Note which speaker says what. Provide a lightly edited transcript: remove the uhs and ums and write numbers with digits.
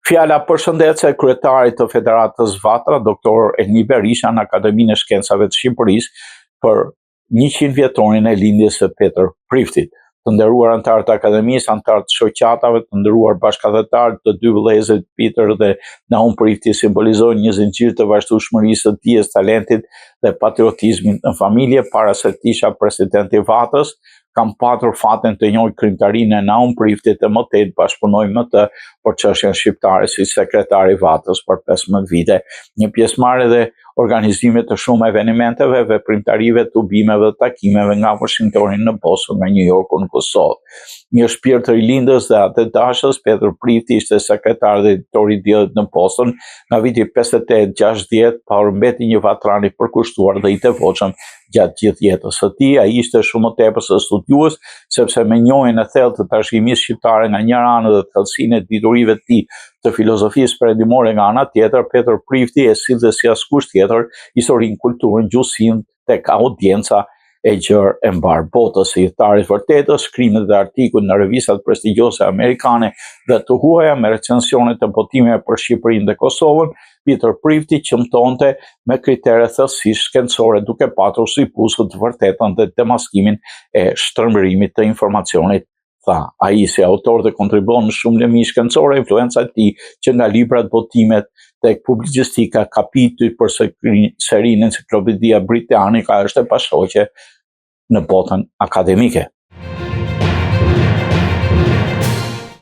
Speaker 1: Fjala përshëndetje kryetarit të Federatës Vatra, Dr. Eni Berisha, në Akademinë e Shkencave të Shqipërisë për 100 vjetorin e lindjes së Petër Priftit. Të nderuar anëtarë të Akademisë, anëtarë të shoqatave, të nderuar bashkëdhetarë të dy vëllezërit Peter dhe Naum Prifti simbolizojnë një zinxhir të vazhdueshmërisë, të dijes, talentit dhe patriotizmit në familje. Para se të isha presidenti i Vatrës, kam patur fatin të njoh krijtarinë e Naum Priftit e më tej bashkëpunoj me të për çështjen shqiptare si sekretari i Vatrës për 15 vite. Një pjesëmarrje dhe organizimit të shumë evenimenteve, veprimtarive, tubimeve dhe takimeve nga Washingtoni në Boston, nga New Yorku në Kosovë. Një shpirt të rilindës dhe atë dashës, Petër Prifti ishte sekretar dhe editor i Diellit në Boston nga viti 58-60, pa mbeti një vatran i përkushtuar dhe i devotshëm gjatë gjithë jetës së tij. Ai ishte shumë më tepër se studiues, sepse me njohjen e thellë të trashëgimisë shqiptare nga njëra anë dhe thellësinë e diturive të tij të filozofisë perëndimore nga ana tjetër, Petër Prifti e sillte si askush tjetër historinë, kulturën, gjuhësinë tek audienca e gjerë e mbar botës. Hijtari i vërtetës, shkrimet dhe artikuj në revistat prestigjioze amerikane dhe të huaja me recensione të botimeve për Shqipërinë dhe Kosovën, Petër Prifti qëmtonte me kritere thellësisht shkencore, duke patur si pusë të vërtetën dhe demaskimin e shtrembërimit të informacionit. Tha ai, si autor dhe kontribuon në shumë lëmi shkencore, influenca e tij që nga librat, botimet tek publicistika, kapitujt për serinë Enciklopedia Britanika është e pashoqe në botën akademike.